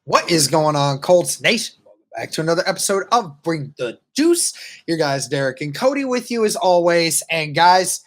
What is going on, Colts Nation? Welcome back to another episode of Bring the Juice. Your guys, Derek and Cody, with you as always. And guys,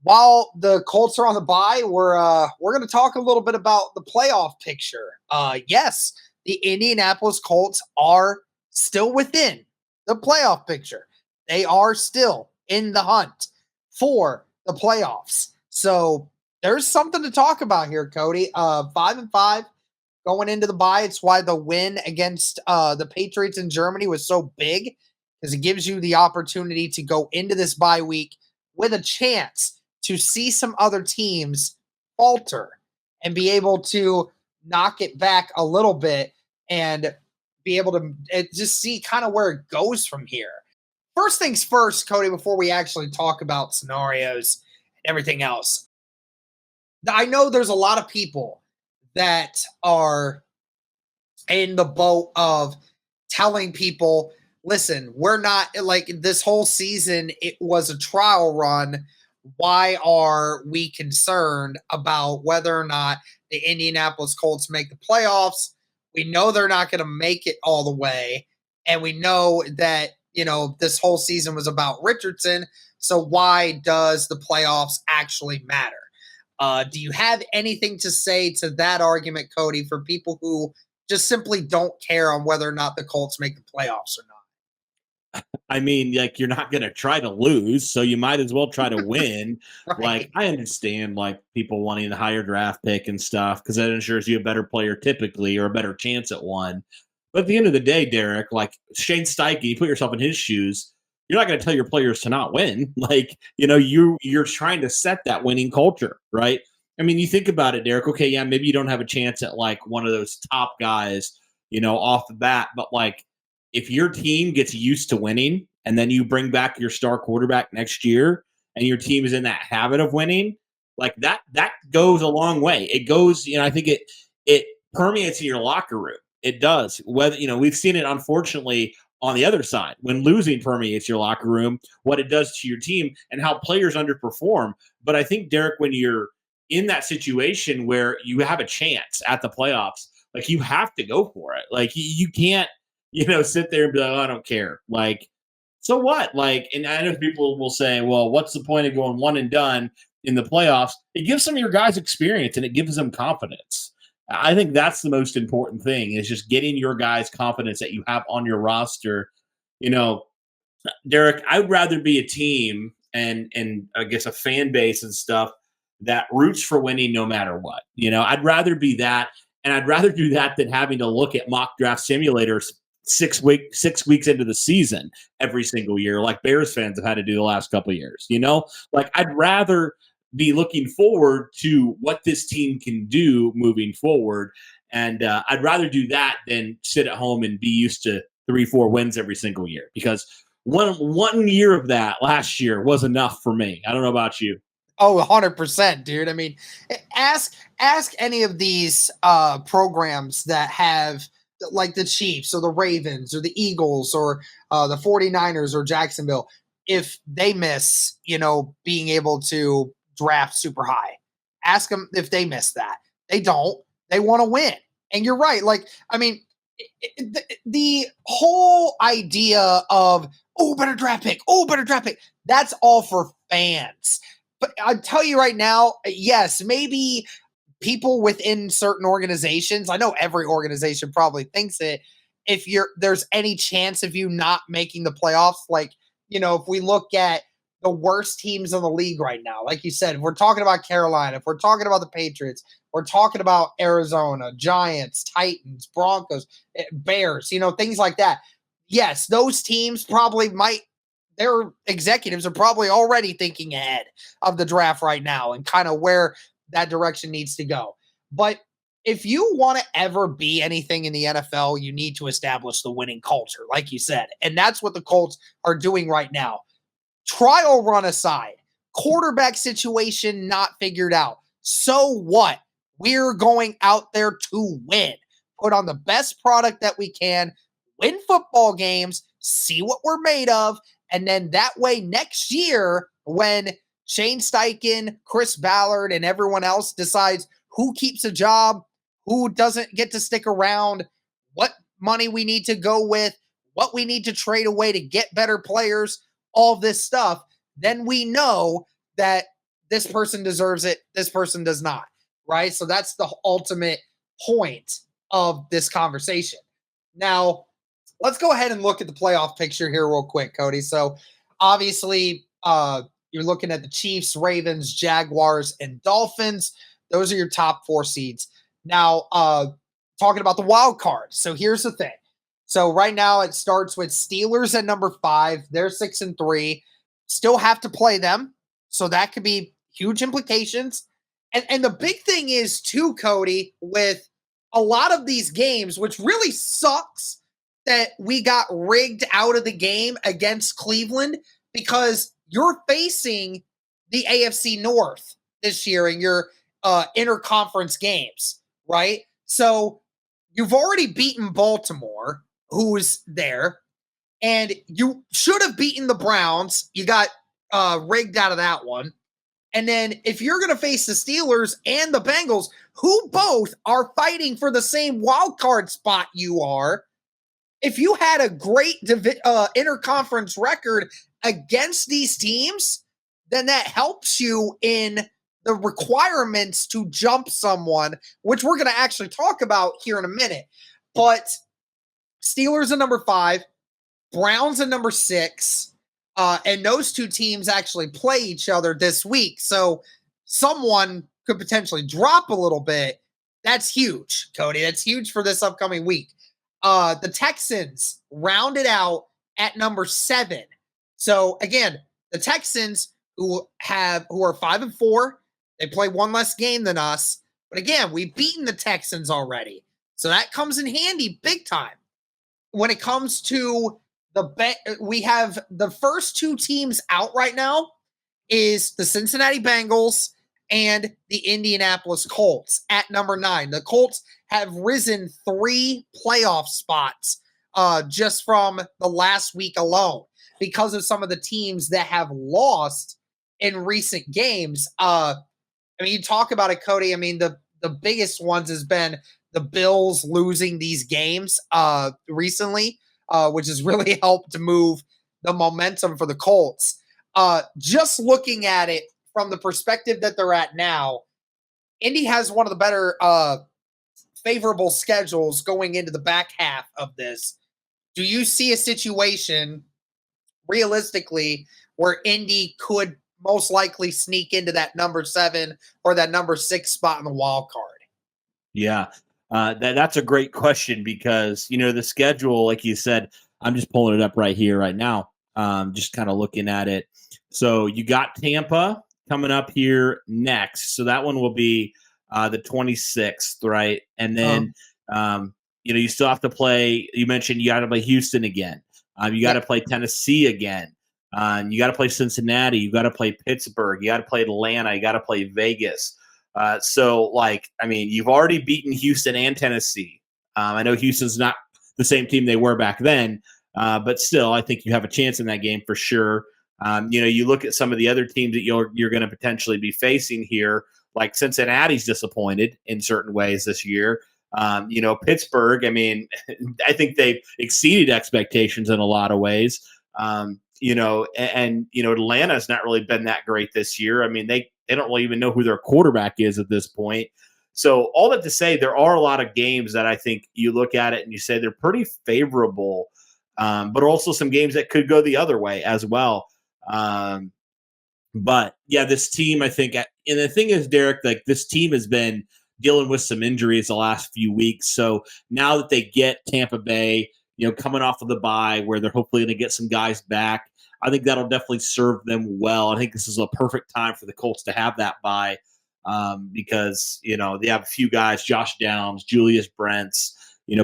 while the Colts are on the bye, we're going to talk a little bit about the playoff picture. Yes, the Indianapolis Colts are still within the playoff picture. They are still in the hunt for the playoffs. So there's something to talk about here, Cody. 5-5. Going into the bye, it's why the win against the Patriots in Germany was so big, because it gives you the opportunity to go into this bye week with a chance to see some other teams falter and be able to knock it back a little bit and be able to just see kind of where it goes from here. First things first, Cody, before we actually talk about scenarios and everything else, I know there's a lot of people that are in the boat of telling people, listen, we're not like this whole season, it was a trial run. Why are we concerned about whether or not the Indianapolis Colts make the playoffs? We know they're not going to make it all the way. And we know that, this whole season was about Richardson. So why does the playoffs actually matter? Do you have anything to say to that argument, Cody, for people who just simply don't care on whether or not the Colts make the playoffs or not? I mean, like, you're not going to try to lose, so you might as well try to win. Right. Like, I understand, like, people wanting the higher draft pick and stuff because that ensures you a better player typically or a better chance at one. But at the end of the day, Derek, like Shane Steichen, you put yourself in his shoes, you're not going to tell your players to not win. Like, you're trying to set that winning culture, right? I mean, you think about it, Derek. Okay, yeah, maybe you don't have a chance at like one of those top guys, off the bat. But like, if your team gets used to winning and then you bring back your star quarterback next year and your team is in that habit of winning, like that goes a long way. It goes, I think it permeates in your locker room. It does. Whether, we've seen it, unfortunately, on the other side, when losing permeates your locker room, what it does to your team and how players underperform. But I think, Derek, when you're in that situation where you have a chance at the playoffs, like, you have to go for it. Like, you can't, sit there and be like, oh, I don't care. Like, so what? Like, and I know people will say, well, what's the point of going one and done in the playoffs? It gives some of your guys experience and it gives them confidence. I think that's the most important thing, is just getting your guys confidence that you have on your roster. Derek, I'd rather be a team and I guess a fan base and stuff that roots for winning no matter what. I'd rather be that, and I'd rather do that than having to look at mock draft simulators 6 weeks into the season every single year, like Bears fans have had to do the last couple of years. Like, I'd rather be looking forward to what this team can do moving forward. And I'd rather do that than sit at home and be used to 3-4 wins every single year, because one year of that last year was enough for me. I don't know about you. Oh, 100%, dude. I mean, ask any of these programs that have, like, the Chiefs or the Ravens or the Eagles or the 49ers or Jacksonville, if they miss, being able to draft super high. Ask them if they miss that. They don't. They want to win. And you're right. Like, I mean, the whole idea of, better draft pick, that's all for fans. But I'll tell you right now, yes, maybe people within certain organizations, I know every organization probably thinks it, if there's any chance of you not making the playoffs, like, if we look at the worst teams in the league right now, like you said, if we're talking about Carolina, if we're talking about the Patriots, we're talking about Arizona, Giants, Titans, Broncos, Bears, things like that. Yes, those teams probably their executives are probably already thinking ahead of the draft right now and kind of where that direction needs to go. But if you want to ever be anything in the NFL, you need to establish the winning culture, like you said. And that's what the Colts are doing right now. Trial run aside, quarterback situation not figured out. So what? We're going out there to win. Put on the best product that we can, win football games, see what we're made of, and then that way next year, when Shane Steichen, Chris Ballard, and everyone else decides who keeps a job, who doesn't get to stick around, what money we need to go with, what we need to trade away to get better players, all this stuff, then we know that this person deserves it, this person does not, right? So that's the ultimate point of this conversation. Now, let's go ahead and look at the playoff picture here real quick, Cody. So obviously, you're looking at the Chiefs, Ravens, Jaguars, and Dolphins. Those are your top 4 seeds. Now, talking about the wild card. So here's the thing. So right now it starts with Steelers at number 5. They're 6-3. Still have to play them. So that could be huge implications. And the big thing is too, Cody, with a lot of these games, which really sucks that we got rigged out of the game against Cleveland, because you're facing the AFC North this year in your interconference games, right? So you've already beaten Baltimore, who's there, and you should have beaten the Browns. You got rigged out of that one. And then if you're going to face the Steelers and the Bengals, who both are fighting for the same wild card spot you are, if you had a great interconference record against these teams, then that helps you in the requirements to jump someone, which we're going to actually talk about here in a minute. But Steelers are number 5, Browns are number 6, and those two teams actually play each other this week. So someone could potentially drop a little bit. That's huge, Cody. That's huge for this upcoming week. The Texans rounded out at number 7. So again, the Texans who are 5-4, they play one less game than us. But again, we've beaten the Texans already. So that comes in handy big time. When it comes to we have the first 2 teams out right now is the Cincinnati Bengals and the Indianapolis Colts at number 9. The Colts have risen 3 playoff spots just from the last week alone because of some of the teams that have lost in recent games. I mean, you talk about it, Cody. I mean, the biggest ones has been the Bills losing these games recently, which has really helped to move the momentum for the Colts. Just looking at it from the perspective that they're at now, Indy has one of the better favorable schedules going into the back half of this. Do you see a situation realistically where Indy could most likely sneak into that number 7 or that number 6 spot in the wild card? Yeah, that's a great question because, the schedule, like you said, I'm just pulling it up right here, right now, just kind of looking at it. So you got Tampa coming up here next. So that one will be the 26th, right? And then, you still have to play. You mentioned you got to play Houston again. You got to play Tennessee again. You got to play Cincinnati. You got to play Pittsburgh. You got to play Atlanta. You got to play Vegas. You've already beaten Houston and Tennessee. I know Houston's not the same team they were back then, but still, I think you have a chance in that game for sure. You look at some of the other teams that you're going to potentially be facing here, like Cincinnati's disappointed in certain ways this year. Pittsburgh, I mean, I think they've exceeded expectations in a lot of ways. Atlanta's not really been that great this year. I mean, they don't really even know who their quarterback is at this point. So all that to say, there are a lot of games that I think you look at it and you say they're pretty favorable, but also some games that could go the other way as well. But yeah, this team, I think, and the thing is, Derek, like this team has been dealing with some injuries the last few weeks. So now that they get Tampa Bay, coming off of the bye where they're hopefully going to get some guys back, I think that'll definitely serve them well. I think this is a perfect time for the Colts to have that bye because, they have a few guys, Josh Downs, Julius Brents,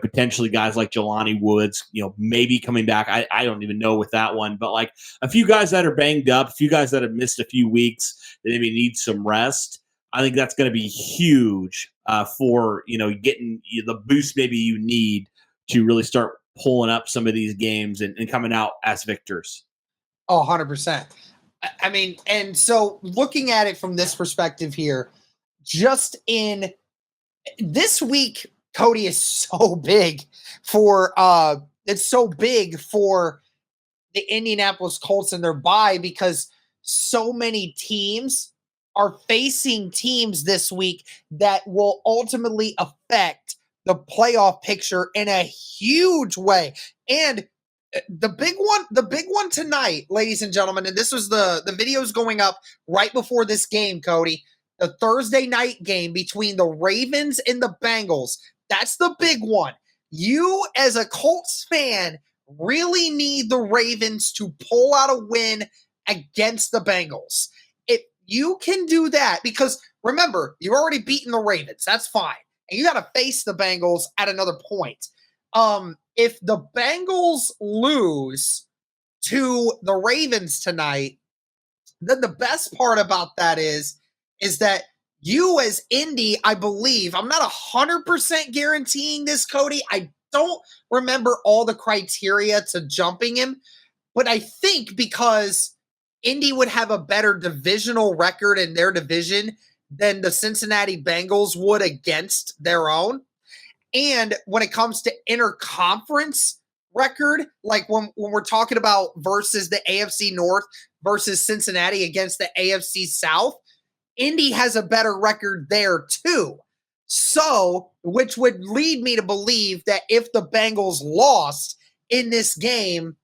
potentially guys like Jelani Woods, maybe coming back. I don't even know with that one, but like a few guys that are banged up, a few guys that have missed a few weeks that maybe need some rest. I think that's going to be huge for, getting the boost maybe you need to really start pulling up some of these games and coming out as victors. Oh, 100%. I mean, and so looking at it from this perspective here, just in this week, Cody, is so big for it's so big for the Indianapolis Colts and their bye, because so many teams are facing teams this week that will ultimately affect the playoff picture in a huge way. And the big one tonight, ladies and gentlemen, and this was the videos going up right before this game, Cody. The Thursday night game between the Ravens and the Bengals. That's the big one. You, as a Colts fan, really need the Ravens to pull out a win against the Bengals. If you can do that, because remember, you've already beaten the Ravens. That's fine. And you got to face the Bengals at another point. If the Bengals lose to the Ravens tonight, then the best part about that is that you, as Indy, I believe, I'm not 100% guaranteeing this, Cody. I don't remember all the criteria to jumping him, but I think because Indy would have a better divisional record in their division than the Cincinnati Bengals would against their own. And when it comes to interconference record, like when we're talking about versus the AFC North versus Cincinnati against the AFC South, Indy has a better record there too. So, which would lead me to believe that if the Bengals lost in this game,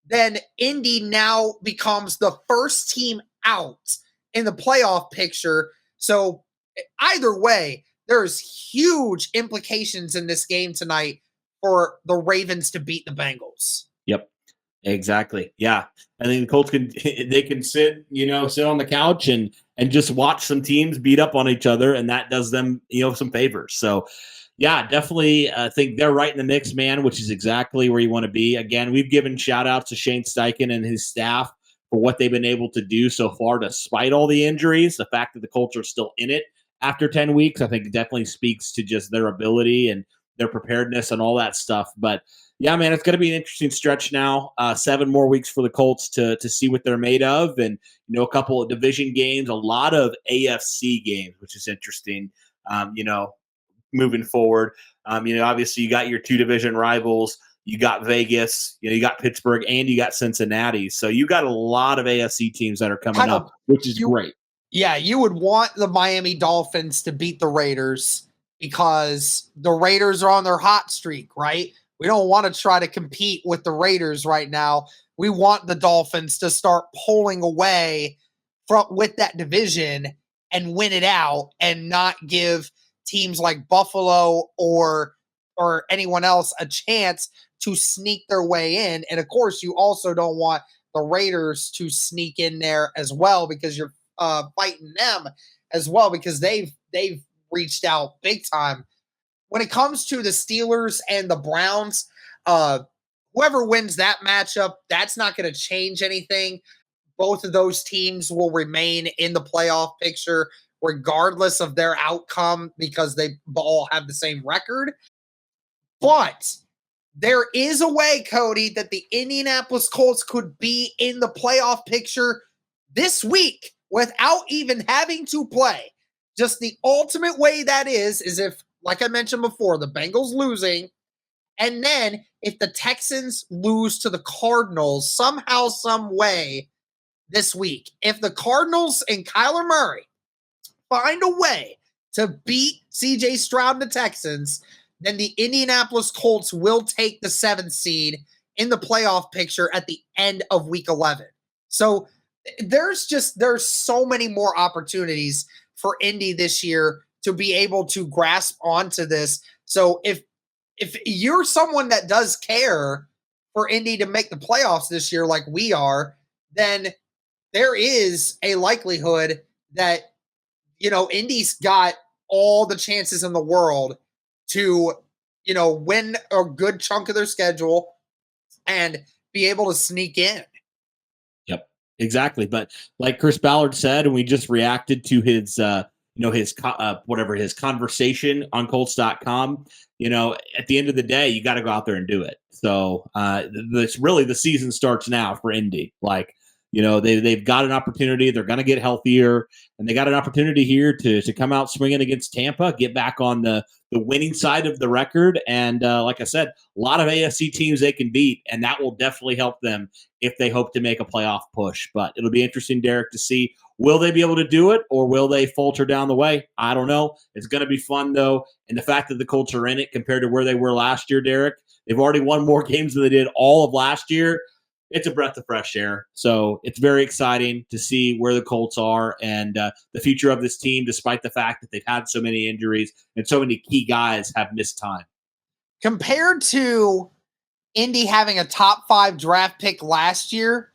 then Indy now becomes the first team out in the playoff picture. So, either way, there's huge implications in this game tonight for the Ravens to beat the Bengals. Yep. Exactly. Yeah. I think the Colts can sit on the couch and just watch some teams beat up on each other, and that does them, some favors. So yeah, definitely think they're right in the mix, man, which is exactly where you want to be. Again, we've given shout outs to Shane Steichen and his staff for what they've been able to do so far despite all the injuries. The fact that the Colts are still in it after 10 weeks, I think definitely speaks to just their ability and their preparedness and all that stuff. But yeah, man, it's going to be an interesting stretch now. 7 more weeks for the Colts to see what they're made of, and a couple of division games, a lot of AFC games, which is interesting. Moving forward, obviously you got your 2 division rivals. You got Vegas, you got Pittsburgh, and you got Cincinnati. So you got a lot of AFC teams that are coming up, which is great. Yeah, you would want the Miami Dolphins to beat the Raiders because the Raiders are on their hot streak, right? We don't want to try to compete with the Raiders right now. We want the Dolphins to start pulling away with that division and win it out, and not give teams like Buffalo or anyone else a chance to sneak their way in. And of course, you also don't want the Raiders to sneak in there as well, because you're fighting them as well, because they've reached out big time. When it comes to the Steelers and the Browns, whoever wins that matchup, that's not going to change anything. Both of those teams will remain in the playoff picture regardless of their outcome, because they all have the same record. But there is a way, Cody, that the Indianapolis Colts could be in the playoff picture this week without even having to play. Just the ultimate way that is if, like I mentioned before, the Bengals losing, and then if the Texans lose to the Cardinals somehow, some way this week, if the Cardinals and Kyler Murray find a way to beat CJ Stroud and the Texans, then the Indianapolis Colts will take the 7th seed in the playoff picture at the end of week 11. So there's so many more opportunities for Indy this year to be able to grasp onto this. So if you're someone that does care for Indy to make the playoffs this year like we are, then there is a likelihood that, Indy's got all the chances in the world to, win a good chunk of their schedule and be able to sneak in. Yep, exactly. But like Chris Ballard said, and we just reacted to his, his conversation on Colts.com, at the end of the day, you got to go out there and do it. So it's really the season starts now for Indy. Like, You know, they've got an opportunity. They're going to get healthier, and they got an opportunity here to come out swinging against Tampa, get back on the winning side of the record. And like I said, a lot of AFC teams they can beat, and that will definitely help them if they hope to make a playoff push. But it'll be interesting, Derek, to see, will they be able to do it, or will they falter down the way? I don't know. It's going to be fun, though. And the fact that the Colts are in it compared to where they were last year, Derek, they've already won more games than they did all of last year. It's a breath of fresh air. So it's very exciting to see where the Colts are and the future of this team, despite the fact that they've had so many injuries and so many key guys have missed time. Compared to Indy having a top 5 draft pick last year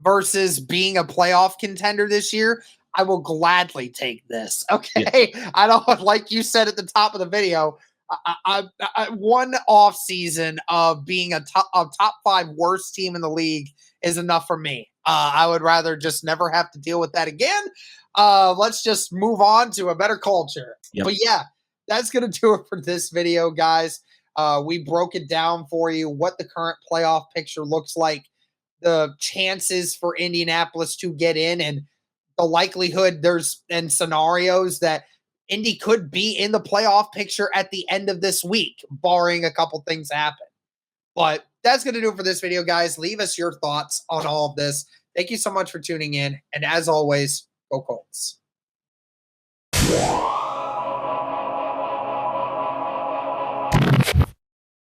versus being a playoff contender this year, I will gladly take this. Okay. Yeah. I don't, like you said at the top of the video, I one off season of being a top 5 worst team in the league is enough for me. I would rather just never have to deal with that again. Let's just move on to a better culture. Yep. But yeah, that's going to do it for this video, guys. We broke it down for you, what the current playoff picture looks like, the chances for Indianapolis to get in, and the likelihood and scenarios that Indy could be in the playoff picture at the end of this week, barring a couple things happen. But that's going to do it for this video, guys. Leave us your thoughts on all of this. Thank you so much for tuning in. And as always, go Colts.